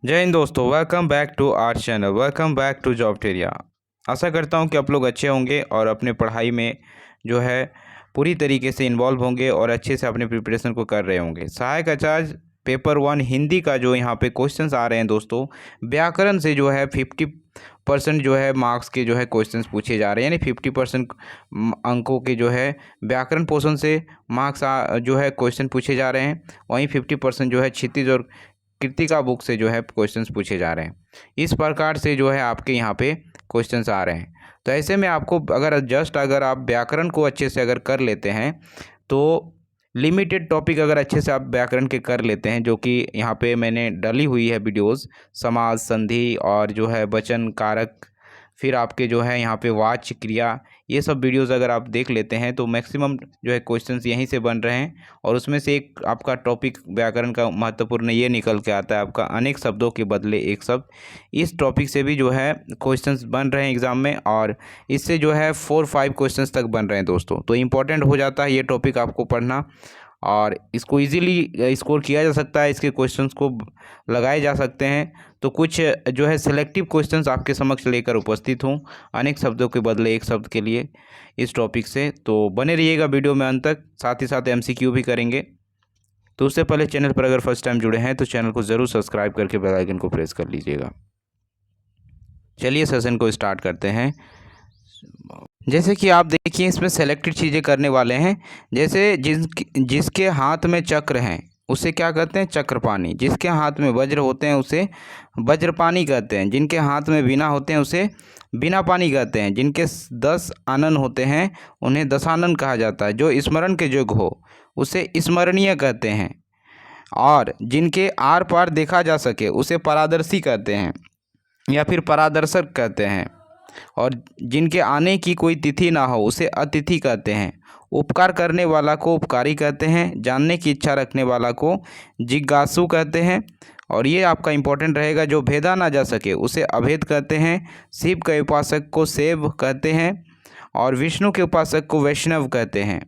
जय हिंद दोस्तों, welcome back to our channel. Welcome back to Jobteria. आशा करता हूं कि आप लोग अच्छे होंगे और अपने पढ़ाई में जो है पूरी तरीके से इन्वॉल्व होंगे और अच्छे से अपने प्रिपरेशन को कर रहे होंगे। सहायक आचार्य पेपर 1 हिंदी का जो यहाँ पे क्वेश्चंस आ रहे हैं दोस्तों, व्याकरण से जो है 50% जो है मार्क्स के जो है क्वेश्चंस पूछे जा रहे हैं, यानी 50% अंकों के जो है व्याकरण पोर्शन से मार्क्स जो है क्वेश्चन पूछे जा रहे हैं। वहीं 50% जो है क्षितिज और कृतिका बुक से जो है क्वेश्चंस पूछे जा रहे हैं। इस प्रकार से जो है आपके यहाँ पे क्वेश्चंस आ रहे हैं। तो ऐसे में आपको अगर आप व्याकरण को अच्छे से अगर कर लेते हैं, तो लिमिटेड टॉपिक अगर अच्छे से आप व्याकरण के कर लेते हैं, जो कि यहाँ पे मैंने डाली हुई है वीडियोस, समास, संधि और जो है वचन कारक, फिर आपके जो है यहाँ पे वाच्य क्रिया, ये सब वीडियोस अगर आप देख लेते हैं तो मैक्सिमम जो है क्वेश्चंस यहीं से बन रहे हैं। और उसमें से एक आपका टॉपिक व्याकरण का महत्वपूर्ण ये निकल के आता है, आपका अनेक शब्दों के बदले एक शब्द। इस टॉपिक से भी जो है क्वेश्चंस बन रहे हैं एग्जाम में, और इससे जो है 4-5 क्वेश्चंस तक बन रहे हैं दोस्तों। तो इम्पोर्टेंट हो जाता है ये टॉपिक आपको पढ़ना, और इसको इजीली स्कोर किया जा सकता है, इसके क्वेश्चंस को लगाए जा सकते हैं। तो कुछ जो है सिलेक्टिव क्वेश्चंस आपके समक्ष लेकर उपस्थित हूँ, अनेक शब्दों के बदले एक शब्द के लिए, इस टॉपिक से। तो बने रहिएगा वीडियो में अंत तक, साथ ही साथ MCQ भी करेंगे। तो उससे पहले चैनल पर अगर फर्स्ट टाइम जुड़े हैं तो चैनल को ज़रूर सब्सक्राइब करके बेल आइकन को प्रेस कर लीजिएगा। चलिए सेशन को स्टार्ट करते हैं। जैसे कि आप देखिए, इसमें सेलेक्टेड चीज़ें करने वाले हैं। जैसे जिसके हाथ में चक्र हैं उसे क्या कहते हैं? चक्रपाणी। जिसके हाथ में वज्र होते हैं उसे वज्रपाणी कहते हैं। जिनके हाथ में वीणा होते हैं उसे वीणापाणी कहते हैं। जिनके 10 आनन होते हैं उन्हें दशानन कहा जाता है। जो स्मरण के योग्य हो उसे स्मरणीय कहते हैं। और जिनके आर पार देखा जा सके उसे पारदर्शी कहते हैं या फिर पारदर्शक कहते हैं। और जिनके आने की कोई तिथि ना हो उसे अतिथि कहते हैं। उपकार करने वाला को उपकारी कहते हैं। जानने की इच्छा रखने वाला को जिज्ञासु कहते हैं। और ये आपका इंपॉर्टेंट रहेगा, जो भेदा ना जा सके उसे अभेद कहते हैं। शिव के उपासक को शैव कहते हैं और विष्णु के उपासक को वैष्णव कहते हैं।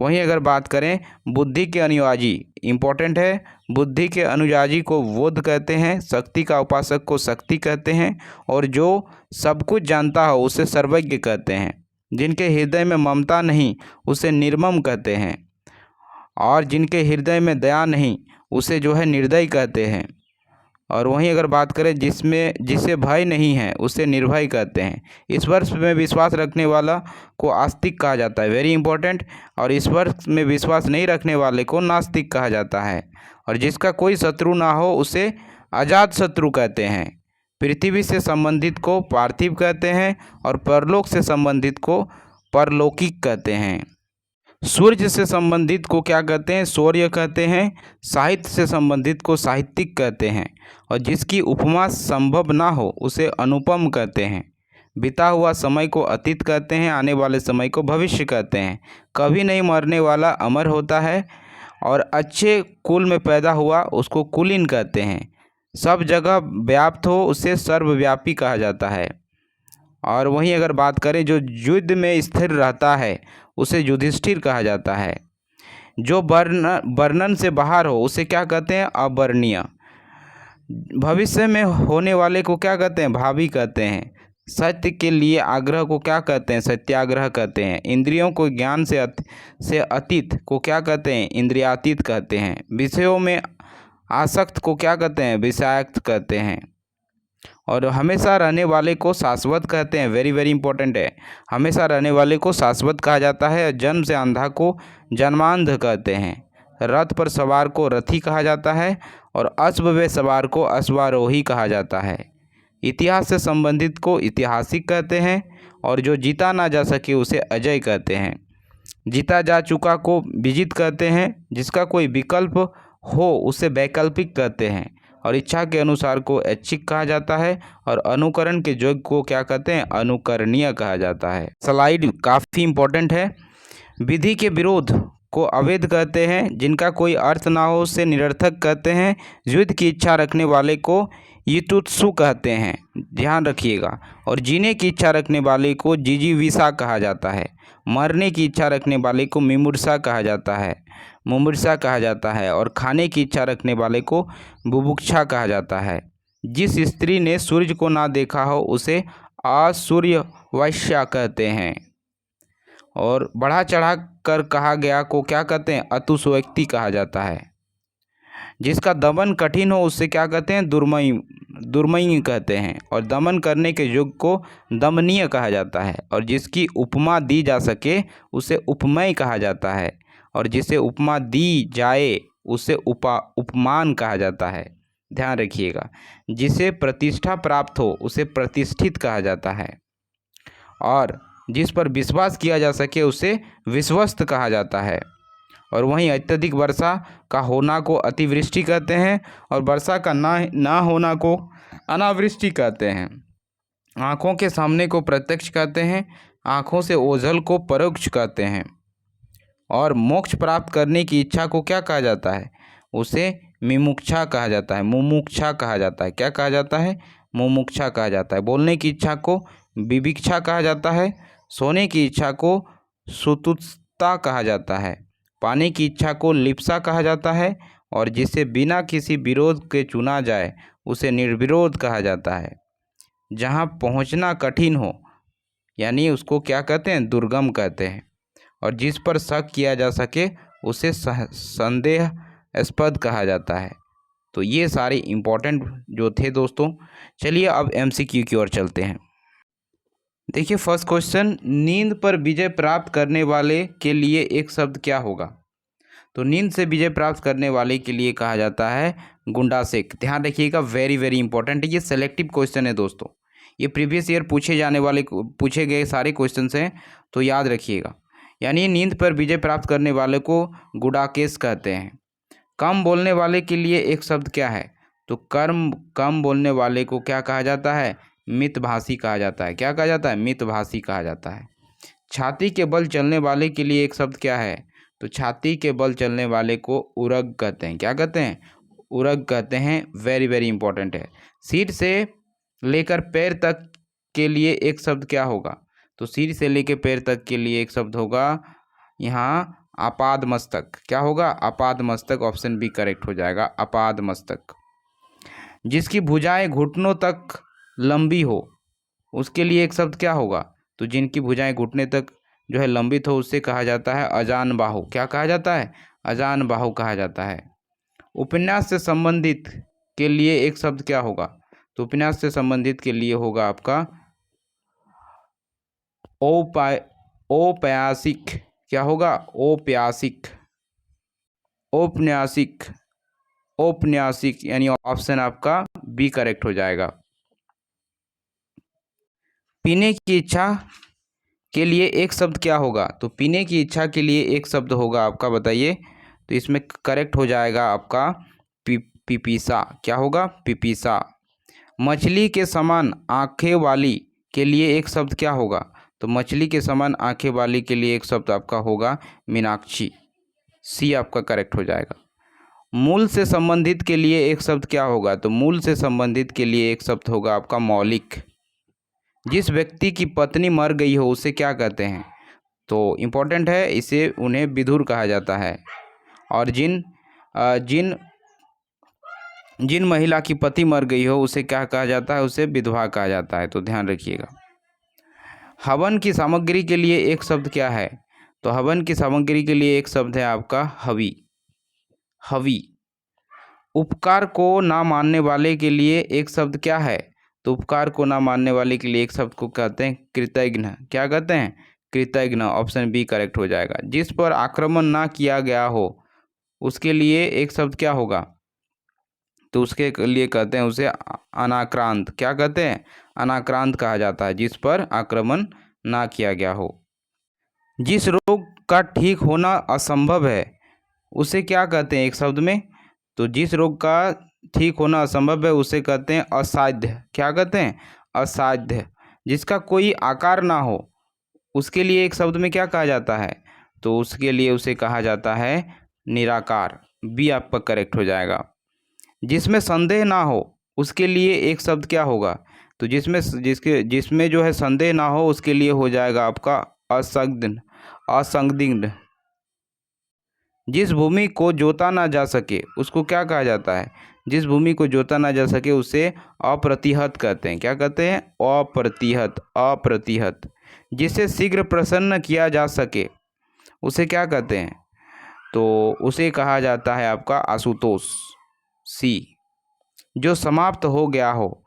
वहीं अगर बात करें बुद्धि के अनुयायी, इंपॉर्टेंट है, बुद्धि के अनुयायी को बोध कहते हैं। शक्ति का उपासक को शक्ति कहते हैं। और जो सब कुछ जानता हो उसे सर्वज्ञ कहते हैं। जिनके हृदय में ममता नहीं उसे निर्मम कहते हैं। और जिनके हृदय में दया नहीं उसे जो है निर्दयी कहते हैं। और वहीं अगर बात करें जिसे भय नहीं है उसे निर्भय कहते हैं। ईश्वर में विश्वास रखने वाला को आस्तिक कहा जाता है, वेरी इंपॉर्टेंट। और ईश्वर में विश्वास नहीं रखने वाले को नास्तिक कहा जाता है। और जिसका कोई शत्रु ना हो उसे अजात शत्रु कहते हैं। पृथ्वी से संबंधित को पार्थिव कहते हैं और परलोक से संबंधित को परलौकिक कहते हैं। सूर्य से संबंधित को क्या कहते हैं? सूर्य कहते हैं। साहित्य से संबंधित को साहित्यिक कहते हैं। और जिसकी उपमा संभव ना हो उसे अनुपम कहते हैं। बीता हुआ समय को अतीत कहते हैं। आने वाले समय को भविष्य कहते हैं। कभी नहीं मरने वाला अमर होता है। और अच्छे कुल में पैदा हुआ उसको कुलीन कहते हैं। सब जगह व्याप्त हो उसे सर्वव्यापी कहा जाता है। और वहीं अगर बात करें जो युद्ध में स्थिर रहता है उसे युधिष्ठिर कहा जाता है। जो वर्णन से बाहर हो उसे क्या कहते हैं? अवर्णनीय। भविष्य में होने वाले को क्या कहते हैं? भावी कहते हैं। सत्य के लिए आग्रह को क्या कहते हैं? सत्याग्रह कहते हैं। इंद्रियों को ज्ञान से अतीत को क्या कहते हैं? इंद्रियातीत कहते हैं। विषयों में आसक्त को क्या कहते हैं? विषयाक्त कहते हैं। और हमेशा रहने वाले को शाश्वत कहते हैं, वेरी वेरी इंपॉर्टेंट है। हमेशा रहने वाले को शाश्वत कहा जाता है। जन्म से अंधा को जन्मांध कहते हैं। रथ पर सवार को रथी कहा जाता है और अश्व में सवार को अश्वारोही कहा जाता है। इतिहास से संबंधित को ऐतिहासिक कहते हैं। और जो जीता ना जा सके उसे अजय कहते हैं। जीता जा चुका को विजित कहते हैं। जिसका कोई विकल्प हो उसे वैकल्पिक कहते हैं। और इच्छा के अनुसार को ऐच्छिक कहा जाता है। और अनुकरण के योग्य को क्या कहते हैं? अनुकरणीय कहा जाता है। स्लाइड काफ़ी इंपॉर्टेंट है। विधि के विरोध को अवैध कहते हैं। जिनका कोई अर्थ ना हो उसे निरर्थक कहते हैं। युद्ध की इच्छा रखने वाले को युत्सु कहते हैं, ध्यान रखिएगा। और जीने की इच्छा रखने वाले को जिजीविषा कहा जाता है। मरने की इच्छा रखने वाले को मिमुर्षा कहा जाता है। मुमुर्षा कहा जाता है और खाने की इच्छा रखने वाले को बुभुक्षा कहा जाता है। जिस स्त्री ने सूर्य को ना देखा हो उसे आसूर्यवैश्या कहते हैं। और बढ़ा चढ़ा कर कहा गया को क्या कहते हैं? अतिशयोक्ति कहा जाता है। जिसका दमन कठिन हो उससे क्या कहते हैं? दुर्मयी दुर्मयी कहते हैं। और दमन करने के योग्य को दमनीय कहा जाता है। और जिसकी उपमा दी जा सके उसे उपमेय कहा जाता है। और जिसे उपमा दी जाए उसे उपमान कहा जाता है। ध्यान रखिएगा। जिसे प्रतिष्ठा प्राप्त हो उसे प्रतिष्ठित कहा जाता है। और जिस पर विश्वास किया जा सके उसे विश्वस्त कहा जाता है। और वहीं अत्यधिक वर्षा का होना को अतिवृष्टि कहते हैं और वर्षा का ना होना को अनावृष्टि कहते हैं। आँखों के सामने को प्रत्यक्ष कहते हैं, आँखों से ओझल को परोक्ष कहते हैं। और मोक्ष प्राप्त करने की इच्छा को क्या कहा जाता है? उसे मिमुक्षा कहा जाता है, मुमुक्षा कहा जाता है। क्या कहा जाता है? मुमुक्षा कहा जाता है। बोलने की इच्छा को विविक्षा कहा जाता है। सोने की इच्छा को सुतुस्ता कहा जाता है। पाने की इच्छा को लिप्सा कहा जाता है। और जिसे बिना किसी विरोध के चुना जाए उसे निर्विरोध कहा जाता है। जहाँ पहुँचना कठिन हो यानी उसको क्या कहते हैं? दुर्गम कहते हैं। और जिस पर शक किया जा सके उसे संदेहास्पद कहा जाता है। तो ये सारे इम्पोर्टेंट जो थे दोस्तों। चलिए अब एमसीक्यू की ओर चलते हैं। देखिए फर्स्ट क्वेश्चन, नींद पर विजय प्राप्त करने वाले के लिए एक शब्द क्या होगा? तो नींद से विजय प्राप्त करने वाले के लिए कहा जाता है गुंडासेक। ध्यान रखिएगा, वेरी वेरी इंपॉर्टेंट है। ये सेलेक्टिव क्वेश्चन है दोस्तों, ये प्रीवियस ईयर पूछे गए सारे क्वेश्चन हैं, तो याद रखिएगा। यानी नींद पर विजय प्राप्त करने वाले को गुडाकेश कहते हैं। कम बोलने वाले के लिए एक शब्द क्या है? तो कम बोलने वाले को क्या कहा जाता है? मितभाषी कहा जाता है। क्या कहा जाता है? मितभाषी कहा जाता है। छाती के बल चलने वाले के लिए एक शब्द क्या है? तो छाती के बल चलने वाले को उरग कहते हैं। क्या कहते हैं? उरग कहते हैं। वेरी वेरी इंपॉर्टेंट है। सिर से लेकर पैर तक के लिए एक शब्द क्या होगा? तो सिर से लेकर पैर तक के लिए एक शब्द होगा यहाँ आपाद मस्तक। क्या होगा? आपाद मस्तक। ऑप्शन बी करेक्ट हो जाएगा, आपाद मस्तक। जिसकी भुजाएं घुटनों तक लंबी हो उसके लिए एक शब्द क्या होगा? तो जिनकी भुजाएं घुटने तक जो है लंबित हो उससे कहा जाता है अजान बाहु। क्या कहा जाता है? अजान बाहु कहा जाता है। उपन्यास से संबंधित के लिए एक शब्द क्या होगा? तो उपन्यास से संबंधित के लिए होगा आपका औपन्यासिक। क्या होगा? औपन्यासिक। औपन्यासिक। औपन्यासिक यानी ऑप्शन आपका बी करेक्ट हो जाएगा। पीने की इच्छा के लिए एक शब्द क्या होगा? तो पीने की इच्छा के लिए एक शब्द होगा आपका, बताइए। तो इसमें करेक्ट हो जाएगा आपका पिपीसा। क्या होगा? पिपीसा। मछली के समान आंखें वाली के लिए एक शब्द क्या होगा? तो मछली के समान आंखें वाली के लिए एक शब्द आपका होगा मीनाक्षी। सी आपका करेक्ट हो जाएगा। मूल से संबंधित के लिए एक शब्द क्या होगा? तो मूल से संबंधित के लिए एक शब्द होगा आपका मौलिक। जिस व्यक्ति की पत्नी मर गई हो उसे क्या कहते हैं? तो इम्पोर्टेंट है, इसे उन्हें विधुर कहा जाता है। और जिन जिन महिला की पति मर गई हो उसे क्या कहा जाता है? उसे विधवा कहा जाता है। तो ध्यान रखिएगा। हवन की सामग्री के लिए एक शब्द क्या है? तो हवन की सामग्री के लिए एक शब्द है आपका हवी। हवी। उपकार को ना मानने वाले के लिए एक शब्द क्या है? तो उपकार को ना मानने वाले के लिए एक शब्द को कहते हैं कृतज्ञ। क्या कहते हैं? कृतज्ञ। ऑप्शन बी करेक्ट हो जाएगा। जिस पर आक्रमण ना किया गया हो उसके लिए एक शब्द क्या होगा? तो उसके लिए कहते हैं उसे अनाक्रांत। क्या कहते हैं? अनाक्रांत कहा जाता है जिस पर आक्रमण ना किया गया हो। जिस रोग का ठीक होना असंभव है उसे क्या कहते हैं एक शब्द में? तो जिस रोग का ठीक होना असंभव है उसे कहते हैं असाध्य। क्या कहते हैं? असाध्य। जिसका कोई आकार ना हो उसके लिए एक शब्द में क्या कहा जाता है? तो उसके लिए उसे कहा जाता है निराकार। बी आपका करेक्ट हो जाएगा। जिसमें संदेह ना हो उसके लिए एक शब्द क्या होगा? तो जिसमें जो है संदेह ना हो उसके लिए हो जाएगा आपका असंदिग्ध। असंदिग्ध। जिस भूमि को जोता ना जा सके उसको क्या कहा जाता है? जिस भूमि को जोता ना जा सके उसे अप्रतिहत कहते हैं। क्या कहते हैं? अप्रतिहत, अप्रतिहत। जिसे शीघ्र प्रसन्न किया जा सके उसे क्या कहते हैं? तो उसे कहा जाता है आपका आशुतोष। सी। जो समाप्त हो गया हो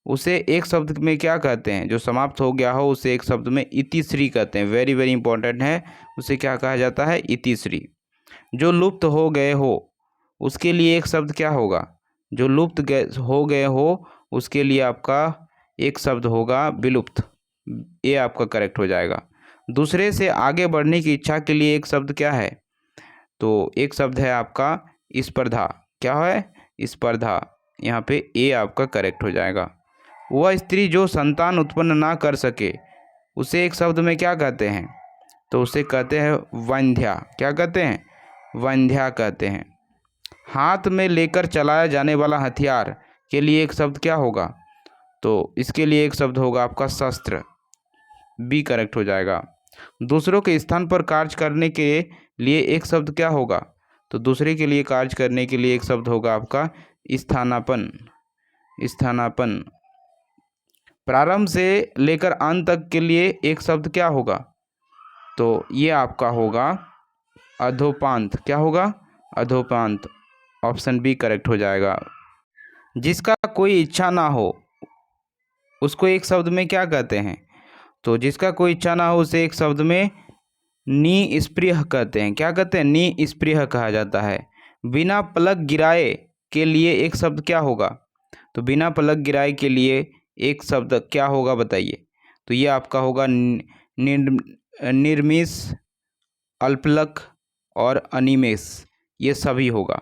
उसे एक शब्द में क्या कहते हैं? जो समाप्त हो गया हो उसे एक शब्द में इतिश्री कहते हैं। वेरी वेरी इंपॉर्टेंट है। उसे क्या कहा जाता है? इतिश्री। जो लुप्त हो गए हो उसके लिए एक शब्द क्या होगा? जो हो गए हो उसके लिए आपका एक शब्द होगा विलुप्त। ये आपका करेक्ट हो जाएगा। दूसरे से आगे बढ़ने की इच्छा के लिए एक शब्द क्या है? तो एक शब्द है आपका स्पर्धा। क्या है? स्पर्धा। यहाँ पे ए आपका करेक्ट हो जाएगा। वह स्त्री जो संतान उत्पन्न ना कर सके उसे एक शब्द में क्या कहते हैं? तो उसे कहते हैं वंध्या। क्या कहते हैं? वंध्या कहते हैं। हाथ में लेकर चलाया जाने वाला हथियार के लिए एक शब्द क्या होगा? तो इसके लिए एक शब्द होगा आपका शस्त्र। बी करेक्ट हो जाएगा। दूसरों के स्थान पर कार्य करने के लिए एक शब्द क्या होगा? तो दूसरे के लिए कार्य करने के लिए एक शब्द होगा आपका स्थानापन्न। स्थानापन्न। प्रारंभ से लेकर अंत तक के लिए एक शब्द क्या होगा? तो ये आपका होगा अधोपांत। क्या होगा? अधोपांत। ऑप्शन बी करेक्ट हो जाएगा। जिसका कोई इच्छा ना हो उसको एक शब्द में क्या कहते हैं? तो जिसका कोई इच्छा ना हो उसे एक शब्द में निस्पृह कहते हैं। क्या कहते हैं? निस्पृह कहा जाता है। बिना पलक गिराए के लिए एक शब्द क्या होगा? तो बिना पलक गिराए के लिए एक शब्द क्या होगा बताइए? तो ये आपका होगा निर्मिष, अल्पलक और अनिमेष। ये सभी होगा।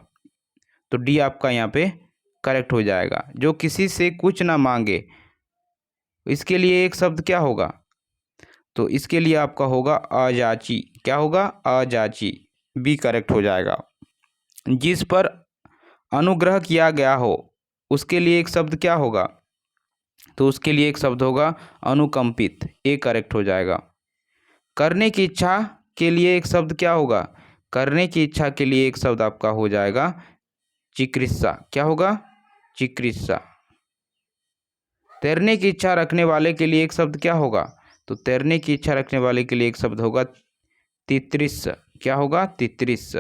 तो डी आपका यहाँ पे करेक्ट हो जाएगा। जो किसी से कुछ ना मांगे इसके लिए एक शब्द क्या होगा? तो इसके लिए आपका होगा अजाची। क्या होगा? अजाची। बी करेक्ट हो जाएगा। जिस पर अनुग्रह किया गया हो उसके लिए एक शब्द क्या होगा? तो उसके लिए एक शब्द होगा अनुकंपित। ए करेक्ट हो जाएगा। करने की इच्छा के लिए एक शब्द क्या होगा? करने की इच्छा के लिए एक शब्द आपका हो जाएगा चिकित्सा। क्या होगा? चिकित्सा। तैरने की इच्छा रखने वाले के लिए एक शब्द क्या होगा? तो तैरने की इच्छा रखने वाले के लिए एक शब्द होगा तितृष। क्या होगा? तितृष।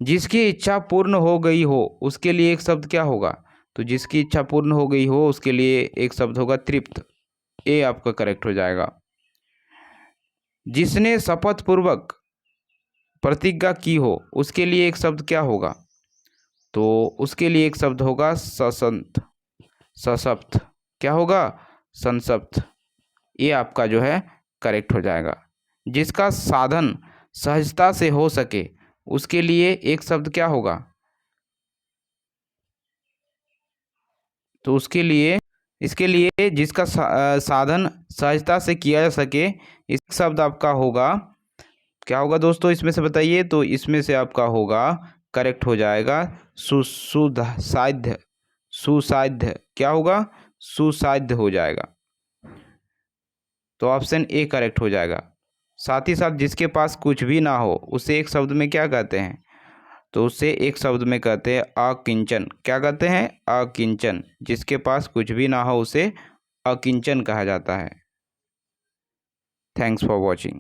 जिसकी इच्छा पूर्ण हो गई हो उसके लिए एक शब्द क्या होगा? तो जिसकी इच्छा पूर्ण हो गई हो उसके लिए एक शब्द होगा तृप्त। ए आपका करेक्ट हो जाएगा। जिसने शपथ पूर्वक प्रतिज्ञा की हो उसके लिए एक शब्द क्या होगा? तो उसके लिए एक शब्द होगा सशंत, सशक्त। क्या होगा? संसप्त। ये आपका जो है करेक्ट हो जाएगा। जिसका साधन सहजता से हो सके उसके लिए एक शब्द क्या होगा? तो इसके लिए जिसका साधन सहजता से किया जा सके इस शब्द आपका होगा क्या होगा दोस्तों? इसमें से बताइए। तो इसमें से आपका होगा करेक्ट हो जाएगा सुसाध्य। सुसाध्य। क्या होगा? सुसाध्य हो जाएगा। तो ऑप्शन ए करेक्ट हो जाएगा। साथ ही साथ जिसके पास कुछ भी ना हो उसे एक शब्द में क्या कहते हैं? तो उसे एक शब्द में कहते हैं अकिंचन। क्या कहते हैं? अकिंचन। जिसके पास कुछ भी ना हो उसे अकिंचन कहा जाता है। Thanks for watching.